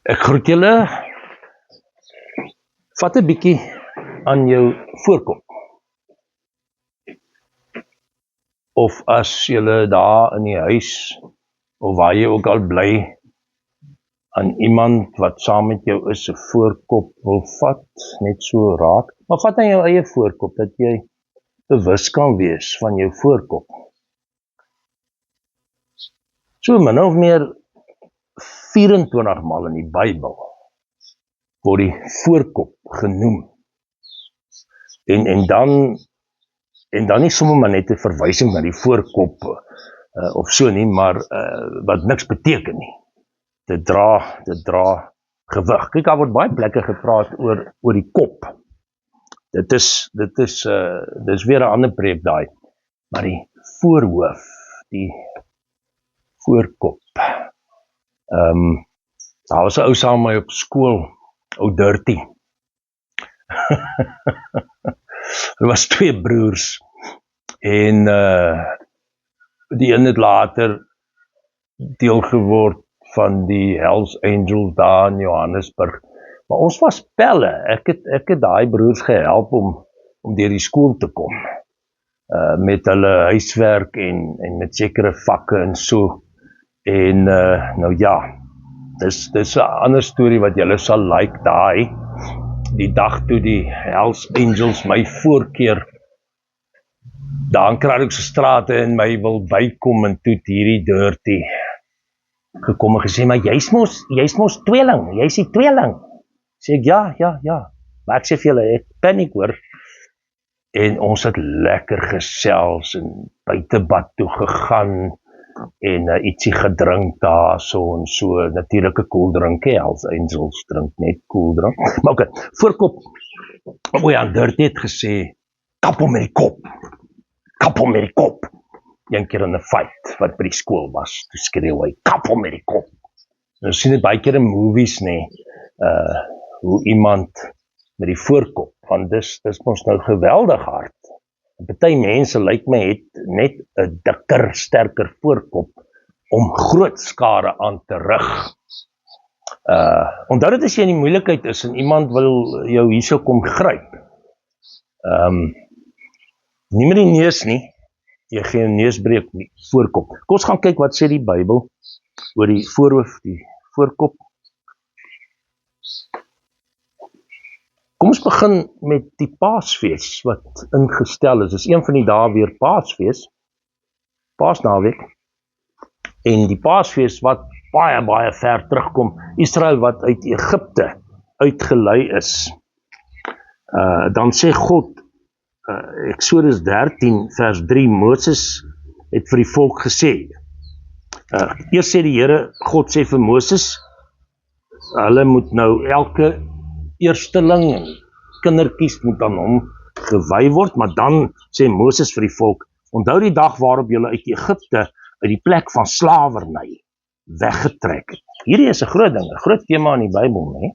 Ek groet julle, vat 'n bietjie aan jou voorkop. Of as julle daar in die huis, of waar jy ook al bly, aan iemand wat saam met jou is, 'n voorkop wil vat, net so raak. Maar vat aan jou eie voorkop, dat jy bewus kan wees van jou voorkop. So min of meer 24 maal in die Bybel word die voorkop genoem. En dan nie sommer maar net 'n verwysing na die voorkop of so nie, maar wat niks beteken nie. Dit dra gewig. Kyk, daar word baie plekke gepraat oor die kop. Dit is weer 'n ander preek daai. Maar die voorhoof, die voorkop. Daar was 'n ou saam met my op skool, ou Dirty. Er was 2 broers en die een het later deel geword van die Hells Angels daar in Johannesburg. Maar ons was pelle. Ek het daai broers gehelp om deur die skool te kom. Met hulle huiswerk en met sekere vakke en so. En nou ja, dis 'n ander storie wat julle sal like daai. Die dag toe die Hells Angels my voorkeer daar in Kraddockse strate in my wil bykom, en toe hierdie Dirty gekom en gesê, maar jy's mos tweeling, jy's die tweeling. Sê ek, ja, maar ek sê vir julle, ek paniek hoor. En ons het lekker gesels en buitebad toe gegaan en ietsie gedrink daar so en so, natuurlike koeldrink, Hells Angels drink net koeldrink. Maar oké, voorkop, Dirty het gesê, kap hom met die kop. Een keer in 'n fight wat by die skool was, toe skreeu hy, kap hom met die kop. Nou sien dit baie keer in movies, hoe iemand met die voorkop, want dis mos nou geweldig hard. Party mense lyk my het net 'n dikker, sterker voorkop om groot skade aan te rig. Onthou dit as jy in die moeilikheid is en iemand wil jou hierso kom gryp. Nie met die neus nie, jy gee 'n neusbreek nie, voorkop. Kom ons gaan kyk wat sê die Bybel oor die voorhoof, die voorkop. Kom ons begin met die Paasfees wat ingestel is. Dis een van die dae weer Paasfees, Paasnaweek. En die Paasfees wat baie ver terugkom, Israel wat uit Egipte uitgelei is. Dan sê God, Eksodus 13 vers 3, Moses het vir die volk gesê, eers sê die Here, God sê vir Moses, hulle moet nou elke eersteling en kindertjies moet aan hom gewy word, maar dan sê Moses vir die volk, onthou die dag waarop julle uit Egipte, uit die plek van slawerny, weggetrek het. Hierdie is 'n groot ding, 'n groot tema in die Bybel, né?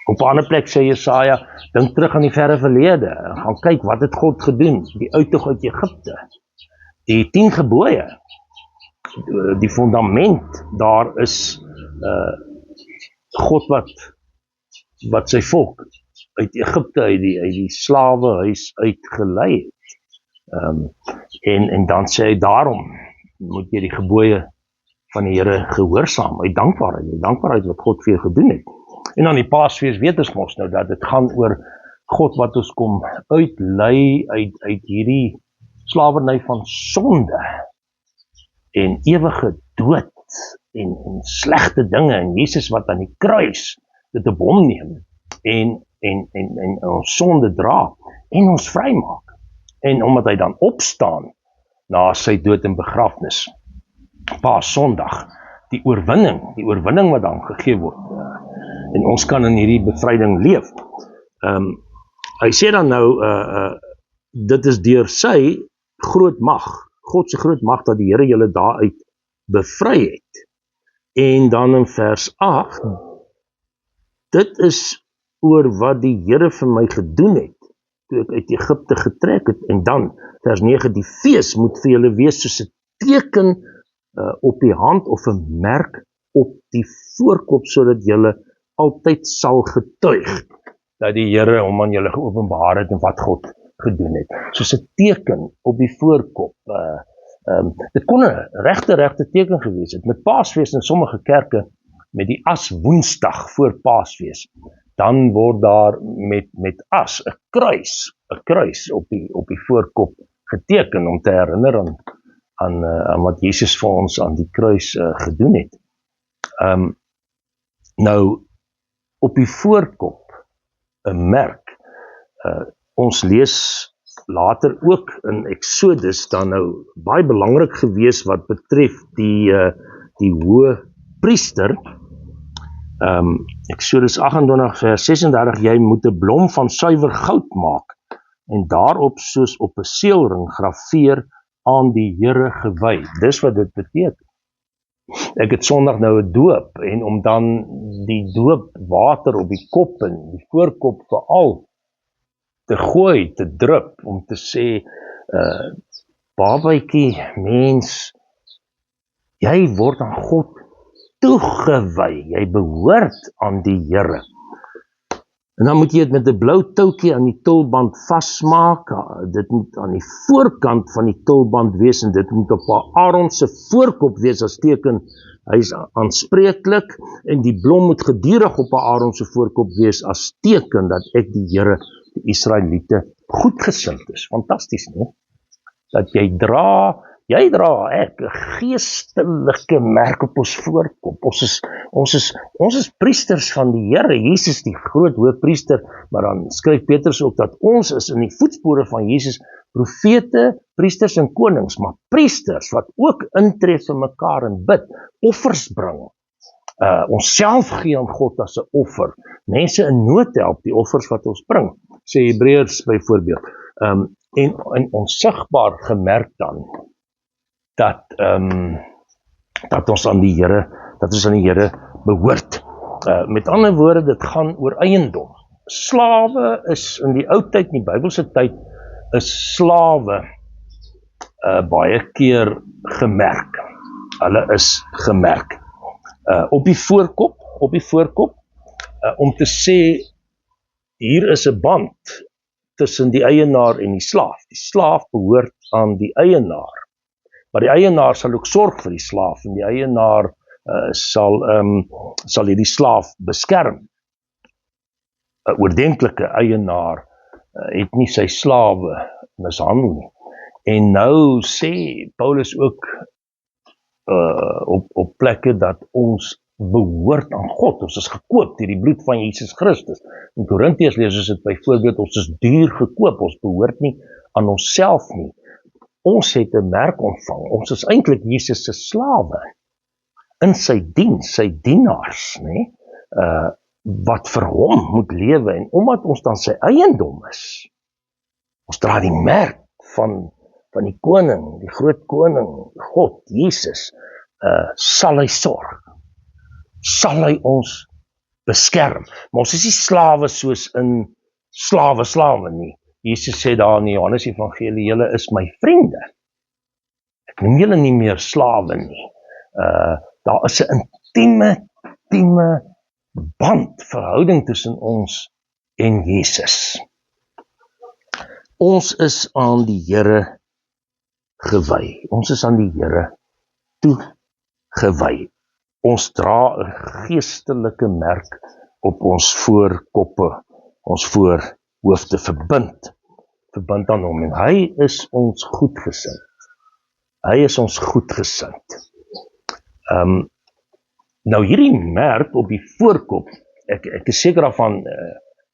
Op 'n ander plek sê Jesaja, dink terug aan die verre verlede, gaan kyk wat het God gedoen, die uittog uit Egipte, die 10 gebooie, die fundament, daar is God wat sy volk uit Egipte, uit die slawehuis uitgelei het. En dan sê hy, daarom moet jy die gebooie van die Here gehoorsaam, uit dankbaarheid wat God vir jou gedoen het. En dan die Paasfees weet ons mos nou, dat dit gaan oor God wat ons kom uitlei uit hierdie slawerny van sonde, en ewige dood, en slegte dinge, en Jesus wat aan die kruis dit op hom neem, en ons sonde dra, en ons vrymaak, en omdat hy dan opstaan, na sy dood en begrafnis, Paasondag, die oorwinning wat dan gegee word, en ons kan in hierdie bevryding leef. Hy sê dan nou, dit is deur sy groot mag, God se groot mag, dat die Here julle daaruit bevry het. En dan in vers 8, dit is oor wat die Here vir my gedoen het, toe ek uit Egipte getrek het, en dan, vers 9, die fees moet vir julle wees soos 'n teken op die hand, of 'n merk op die voorkop, sodat julle altyd sal getuig dat die Here hom aan julle geopenbaar het en wat God gedoen het. Soos 'n teken op die voorkop. Dit kon 'n regte teken gewees het. Met Paasfees in sommige kerke, met die as Woensdag voor Paasfees, dan word daar met as 'n kruis op die voorkop geteken om te herinner aan wat Jesus vir ons aan die kruis gedoen het. Nou, op die voorkop 'n merk. Ons lees later ook in Exodus dan nou baie belangrik gewees wat betref die hoë priester. Exodus 28 vers 36, jy moet 'n blom van suiwer goud maak en daarop soos op 'n seelring grafeer aan die Here gewy. Dis wat dit beteken. Ek het Sondag nou 'n doop en om dan die doopwater op die kop en die voorkop veral te gooi, te drup, om te sê, babatjie, mens, jy word aan God toegewy, jy behoort aan die Here. En dan moet jy dit met 'n blou toukie aan die tulband vasmaak. Dit moet aan die voorkant van die tulband wees en dit moet op Aaron se voorkop wees as teken hy is aanspreeklik, en die blom moet gedurig op Aaron se voorkop wees as teken dat ek die Here, die Israeliete, goedgesind is. Fantasties, nie? Dat jy dra, ek 'n geestelike merk op ons voorkop. Ons is priesters van die Here, Jesus die groot hoëpriester, maar dan skryf Petrus ook dat ons is in die voetspore van Jesus, profete, priesters en konings, maar priesters wat ook intree vir mekaar en bid, offers bring, ons self gee aan God as 'n offer, mense in nood help, die offers wat ons bring, sê Hebreërs byvoorbeeld, en ons sigbaar gemerk dan, dat ons aan die Here behoort. Met ander woorde, dit gaan oor eiendom. Slawe is in die ou tyd, in die Bybelse tyd, is slawe baie keer gemerk. Hulle is gemerk. Op die voorkop, om te sê, hier is 'n band tussen die eienaar en die slaaf. Die slaaf behoort aan die eienaar. Maar die eienaar sal ook sorg vir die slaaf, en die eienaar sal hierdie slaaf beskerm. 'n Oordentlike eienaar het nie sy slawe mishandel nie. En nou sê Paulus ook op plekke dat ons behoort aan God. Ons is gekoop deur die bloed van Jesus Christus. In Korintiërs lees ons dit byvoorbeeld, ons is duur gekoop, ons behoort nie aan onsself nie. Ons het 'n merk ontvang. Ons is eintlik Jesus se slawe in sy diens, sy dienaars, nê? Wat vir hom moet lewe, en omdat ons dan sy eiendom is, ons dra die merk van die koning, die groot koning, God, Jesus, sal hy sorg, sal hy ons beskerm. Maar ons is nie slawe soos in slawe nie. Jesus sê daar in die Johannes Evangelie, julle is my vriende. Ek noem julle nie meer slawe nie. Daar is 'n intieme band, verhouding tussen ons en Jesus. Ons is aan die Here gewy. Ons is aan die Here toegewy. Ons dra 'n geestelike merk op ons voorkoppe, ons voorhoofde verbind aan hom, en hy is ons goedgesind. Hy is ons goedgesind. Nou hierdie merk op die voorkop, ek is seker daarvan,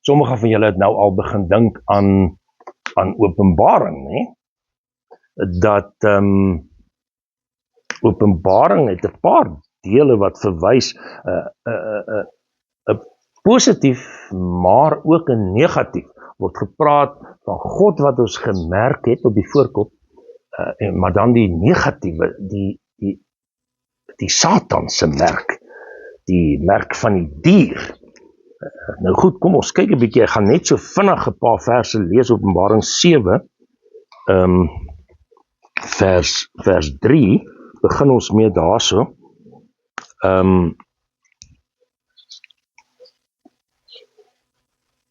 sommige van julle het nou al begin dink aan Openbaring, né? Dat Openbaring het 'n paar dele wat verwys, positief, maar ook 'n negatief. Word gepraat van God wat ons gemerk het op die voorkop, maar dan die negatiewe, die Satan se merk, die merk van die dier. Nou goed, kom ons kyk 'n bietjie, ek gaan net so vinnig 'n paar verse lees, Openbaring 7, vers 3, begin ons mee daarso.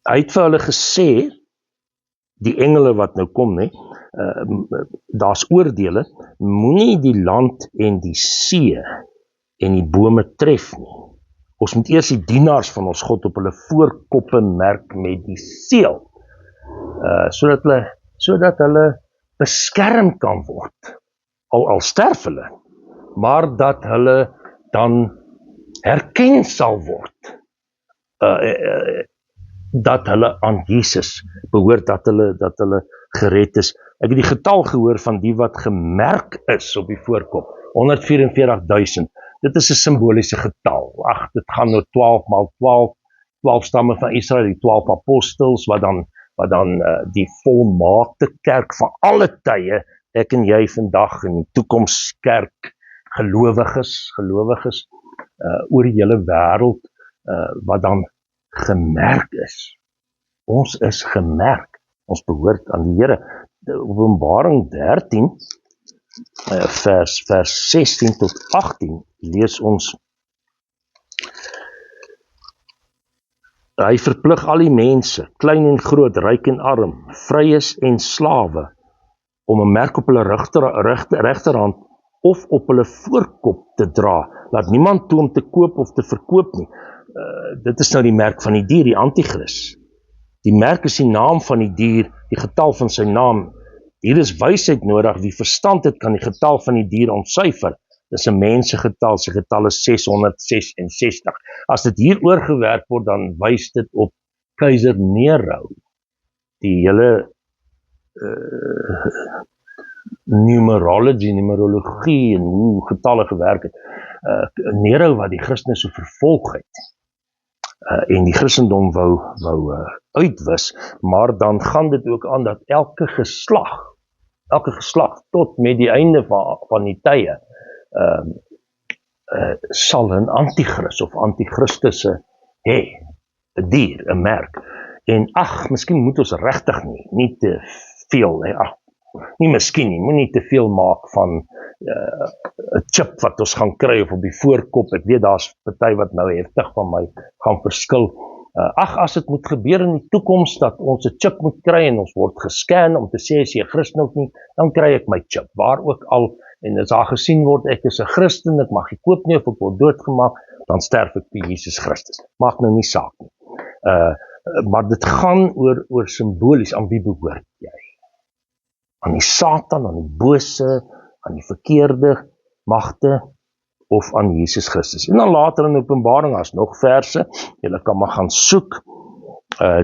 Hy het vir hulle gesê, die engele wat nou kom, daar's oordele, moenie die land en die see en die bome tref nie. Ons moet eers die dienaars van ons God op hulle voorkoppe merk met die seël, sodat hulle beskerm kan word, al sterf hulle, maar dat hulle dan herken sal word, dat hulle aan Jesus behoort, dat hulle gered is. Ek het die getal gehoor van die wat gemerk is op die voorkop, 144.000. Dit is 'n simboliese getal. Ag, dit gaan oor 12 maal 12 stamme van Israel, die 12 apostels, wat dan die volmaakte kerk van alle tye, ek en jy vandag in die toekomskerk, gelowiges oor die hele wêreld, wat dan gemerk is. Ons is gemerk. Ons behoort aan die Here. Openbaring 13, vers 16 tot 18, lees ons: Hy verplig al die mense, klein en groot, ryk en arm, vryes en slawe, om 'n merk op hulle regterhand of op hulle voorkop te dra. Laat niemand toe om te koop of te verkoop nie. Dit is nou die merk van die dier, die antichrist. Die merk is die naam van die dier, die getal van sy naam. Hier is wysheid nodig, wie verstand het kan die getal van die dier ontsyfer. Dis 'n mensegetal, sy getal is 666. As dit hier oorgewerk word, dan wys dit op keiser Nero. Die hele numerologie en hoe getalle gewerk het. Nero wat die Christene so vervolg het, en die Christendom wou uitwis, maar dan gaan dit ook aan dat elke geslag tot met die einde van die tye sal 'n antichrist of antichristusse hê, 'n dier, 'n merk. En miskien moet ons regtig nie te veel, nie miskien nie, moet nie te veel maak van 'n chip wat ons gaan kry of op die voorkop. Ek weet daar's party wat nou heftig van my gaan verskil. As dit moet gebeur in die toekoms dat ons 'n chip moet kry en ons word gescan om te sê as jy 'n Christen of nie, dan kry ek my chip, waar ook al, en as daar gesien word ek is 'n Christen, ek mag nie koop nie of ek word doodgemaak, dan sterf ek vir Jesus Christus. Maak nou nie saak nie. Maar dit gaan oor simbolies, aan wie behoort jy? Aan die Satan, aan die bose, aan die verkeerde magte, of aan Jesus Christus. En dan later in Openbaring, as nog verse, julle kan maar gaan soek,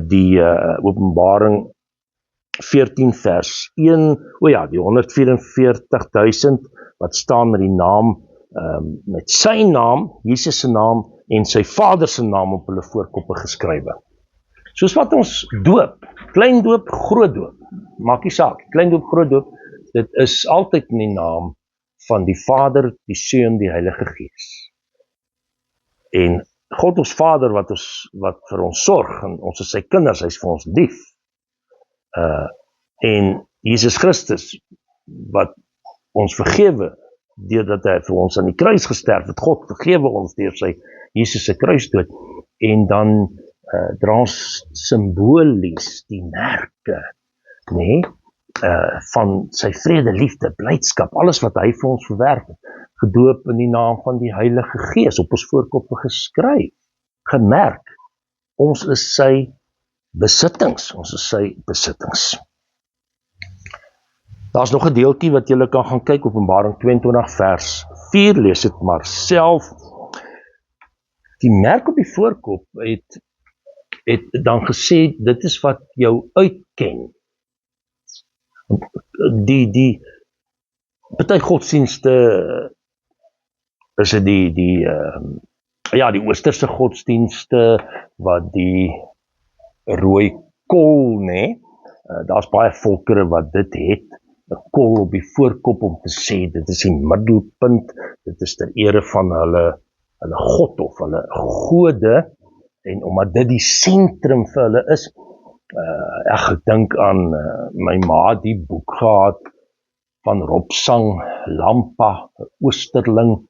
die Openbaring 14 vers 1, die 144.000, wat staan met die naam, met sy naam, Jesus se naam, en sy Vader se naam op hulle voorkoppe geskrywe. Soos wat ons doop, klein doop, groot doop, maak nie saak, klein doop, groot doop, dit is altyd in die naam van die Vader, die Seun, die Heilige Gees. En God ons Vader wat vir ons sorg, en ons is sy kinders, hy is vir ons lief. En Jesus Christus, wat ons vergewe, deurdat hy vir ons aan die kruis gesterf het, God vergewe ons deur sy Jesus se kruisdood, en dan dra ons simbolies die merke, van sy vrede, liefde, blydskap, alles wat hy vir ons verwerf het, gedoop in die naam van die Heilige Gees, op ons voorkoppe geskryf, gemerk, ons is sy besittings, Daar's nog 'n deeltjie wat julle kan gaan kyk, Openbaring 22 vers 4, lees dit maar self. Die merk op die voorkop het dan gesê, dit is wat jou uitken. Die party godsdienste is dit die oosterse godsdienste, wat die rooi kool, daar's baie volkere wat dit het, 'n kool op die voorkop om te sê, dit is die middelpunt, dit is ter ere van hulle God of hulle gode, en omdat dit die sentrum vir hulle is, ek dink aan my ma die boek gehad van Robsang, Lampa, Oosterling,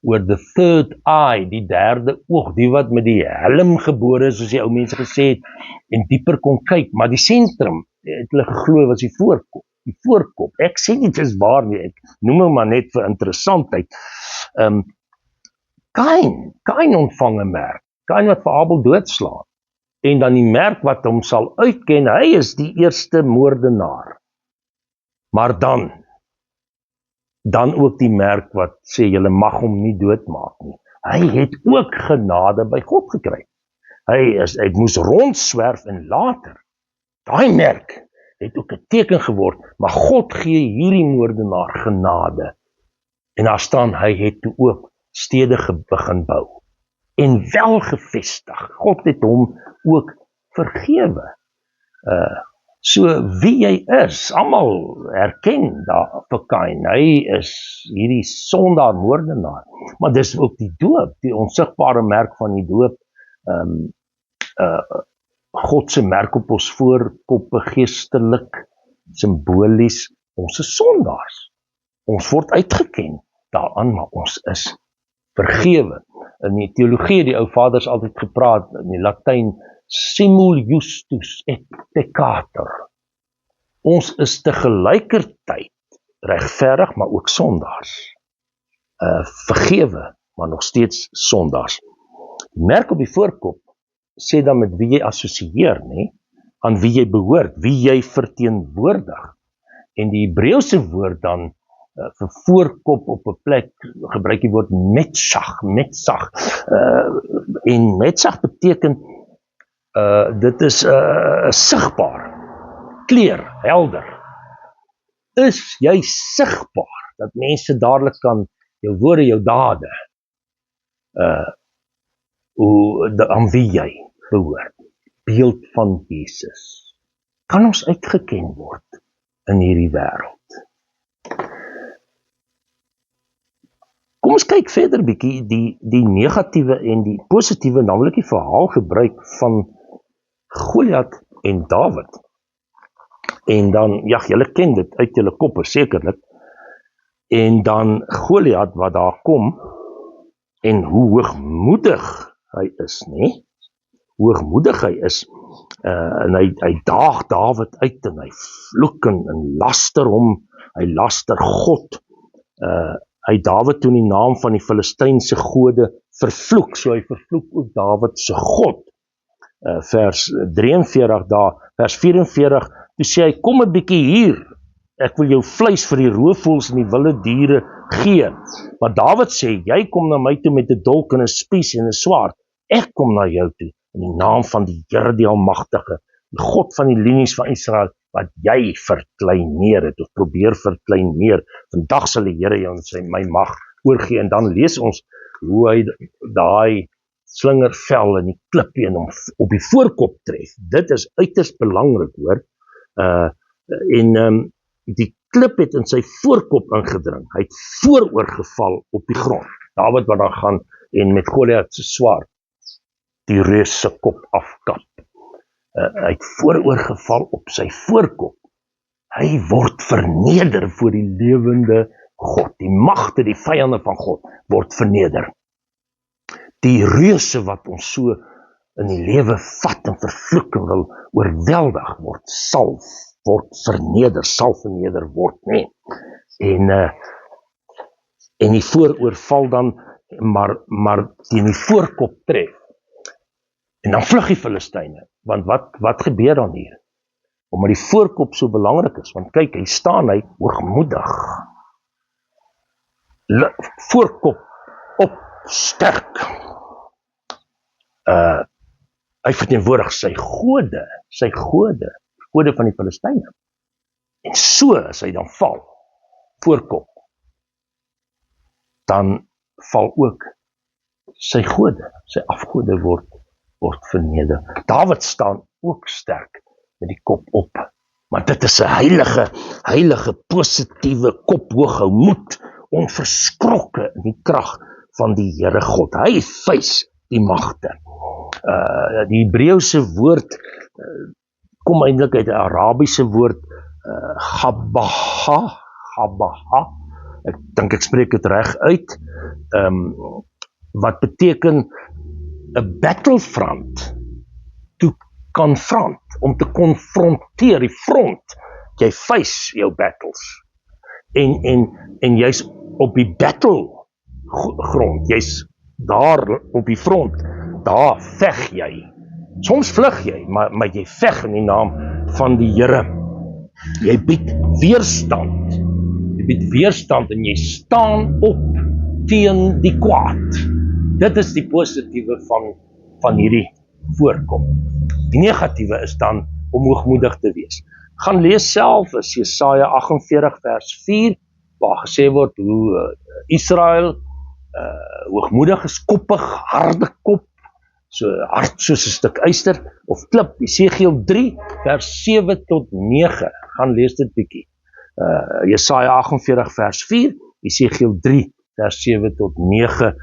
oor the third eye, die derde oog, die wat met die helm gebore is, soos die ou mense gesê het, en dieper kon kyk, maar die sentrum, het hulle geglo, was die voorkop, ek sê nie, dit is waar nie, ek noem hom maar net vir interessantheid. Kain ontvang 'n merk, Kain wat vir Abel doodslaan, en dan die merk wat hom sal uitken, hy is die eerste moordenaar, maar dan ook die merk wat sê, julle mag hom nie doodmaak nie. Hy het ook genade by God gekry. Hy moes rondswerf en later, daai merk het ook 'n teken geword, maar God gee hierdie moordenaar genade. En daar staan, hy het toe ook stede begin bou. En wel gevestig. God het hom ook vergewe. So wie jy is, almal herken daar vir Kain, hy is hierdie sondaar moordenaar, maar dis ook die doop, die onsigbare merk van die doop, God se merk op ons voorkoppe, geestelik, simbolies, ons is sondaars, ons word uitgeken daaraan, maar ons is vergewe. In die teologie, die ou vaders altyd gepraat, in die Latyn, simul justus et peccator. Ons is tegelijkertyd regverdig, maar ook sondaars. Vergewe, maar nog steeds sondaars. Die merk op die voorkop sê dan met wie jy assosieer, nie? Aan wie jy behoort, wie jy verteenwoordig. En die Hebreëse woord dan vir voorkop op 'n plek gebruik die woord metsag. En metsag beteken dit is sigbaar, kleur, helder. Is jy sigbaar, dat mense dadelik kan jou woorde, jou dade, aan wie jy behoort, beeld van Jesus, kan ons uitgeken word in hierdie wêreld. Kom ons kyk verder bietjie die negatiewe en die positiewe, naamlik die verhaal gebruik van Goliat en Dawid. En dan, ja, julle ken dit uit julle koppe sekerlik. En dan Goliat wat daar kom en hoe hoogmoedig hy is, nê? Hoogmoedig hy is, en hy daag Dawid uit en hy vloek en laster hom, hy laster God. Hy Dawid toe in die naam van die Filistynse gode vervloek, so hy vervloek ook Dawid se God. Vers 43 daar, vers 44, toe sê hy, kom 'n bietjie hier, ek wil jou vleis vir die roofvoëls en die wilde diere gee. Maar Dawid sê, jy kom na my toe met 'n dolk en 'n spies en 'n swaard, ek kom na jou toe in die naam van die Here die Almagtige, die God van die linies van Israel, wat jy verkleineer het, of probeer verkleineer. Vandag sal die Here jou in my mag oorgee, en dan lees ons hoe hy daai slingervel en die klippie en hom op die voorkop tref. Dit is uiters belangrik, hoor. Die klip het in sy voorkop ingedring. Hy het vooroor geval op die grond. Dawid wat dan gaan en met Goliat se swaard die reus se kop afkap. Hy het vooroor geval op sy voorkop. Hy word verneder voor die lewende God. Die magte, die vyande van God word verneder. Die reuse wat ons so in die lewe vat en vervloek en wil oorweldig word, sal verneder word, nee. En die vooroorval dan, maar teen die voorkop tref. En dan vlug die Filistyne, want wat gebeur dan hier? Omdat die voorkop so belangrik is, want kyk, hy staan hy hoogmoedig. Voorkop op, sterk. Hy verteenwoordig sy gode van die Filistyne. En so as hy dan val, voorkop, dan val ook sy gode, sy afgode word verneder. Dawid staan ook sterk met die kop op, maar dit is 'n heilige, positiewe kop hoog hou, moed, onverskrokke in die krag van die Here God. Hy face die magte. Die Hebreëse woord kom eintlik uit 'n Arabiese woord, gabaha, ek dink ek spreek dit reg uit, wat beteken 'n battlefront, to confront, om te konfronteer, die front, jy face jou battles, en jy's op die battlegrond, jy's daar op die front, daar veg jy, soms vlug jy, maar jy veg in die naam van die Here, jy bied weerstand, en jy staan op teen die kwaad. Dit is die positiewe van hierdie voorkom. Die negatiewe is dan om hoogmoedig te wees. Gaan lees self is Jesaja 48 vers 4, waar gesê word hoe Israel hoogmoedig is, koppig, harde kop, so hard soos 'n stuk yster of klip. Esegiel 3 vers 7 tot 9. Gaan lees dit bietjie. Jesaja 48 vers 4, Esegiel 3 vers 7 tot 9.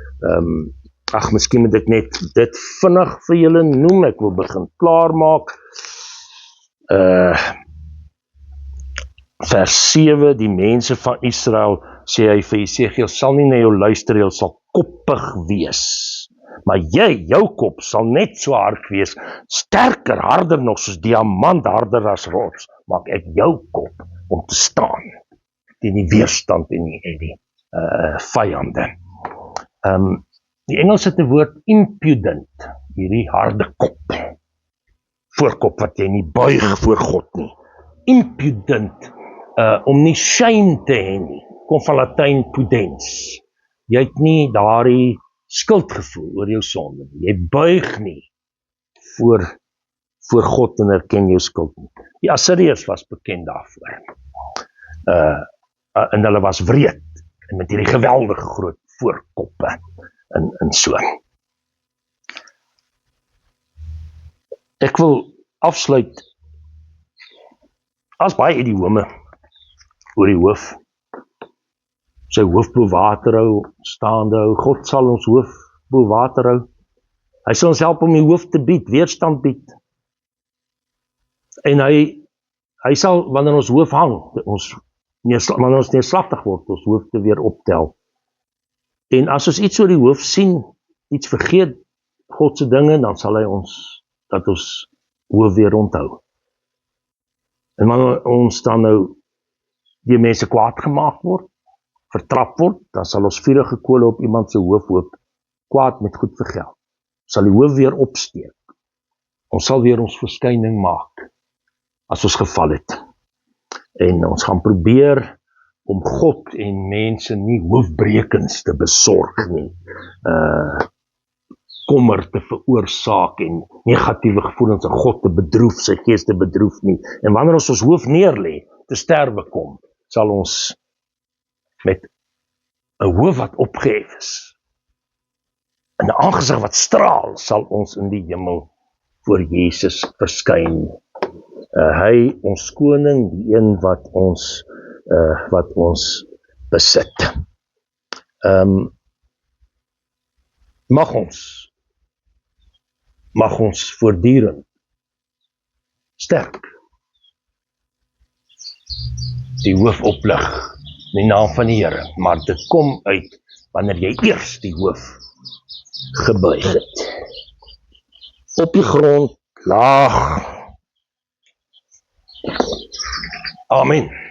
Miskien moet ek net dit vinnig vir julle noem, ek wil begin klaarmaak. Vers 7, die mense van Israel, sê hy vir Esegiel, sal nie na jou luister, jy sal koppig wees. Maar jou kop sal net so hard wees, sterker, harder nog, soos diamant, harder as rots, maak ek jou kop om te staan teen die weerstand en die vyande. Die Engels het 'n woord impudent, hierdie harde kop, voorkop wat jy nie buig voor God nie. Impudent, om nie shame te hê nie, kom van Latyn pudens. Jy het nie daardie skuldgevoel oor jou sonde nie. Jy buig nie voor God en erken jou skuld nie. Die Assiriërs was bekend daarvoor. En hulle was wreed, en met hierdie geweldige groot voorkoppe, en so. Ek wil afsluit, as baie idiome oor die hoof, sy hoof bo water hou, staande hou, God sal ons hoof bo water hou, hy sal ons help om die hoof te bied, weerstand bied, en hy sal, wanneer ons hoof hang, wanneer ons neerslagtig word, ons hoof te weer optel, en as ons iets oor die hoof sien, iets vergeet, Godse dinge, dan sal hy dat ons hoof weer onthou. En wanneer ons dan nou die mense kwaad gemaak word, vertrap word, dan sal ons vurige kole op iemand se hoof hoop, kwaad met goed vergeld. Sal die hoof weer opsteek. Ons sal weer ons verskyning maak, as ons geval het. En ons gaan probeer om God en mense nie hoofbrekens te besorg nie, kommer te veroorsaak en negatiewe gevoelens aan God te bedroef, sy gees te bedroef nie. En wanneer ons hoof neerlê, te sterwe kom, sal ons met 'n hoof wat opgehef is, en 'n aangesig wat straal, sal ons in die hemel voor Jesus verskyn. Hy, ons koning, die een wat ons besit. Mag ons voortdurend sterk die hoof oplig in die naam van die Here, maar dit kom uit wanneer jy eers die hoof gebuig het. Op die grond, laag. Amen.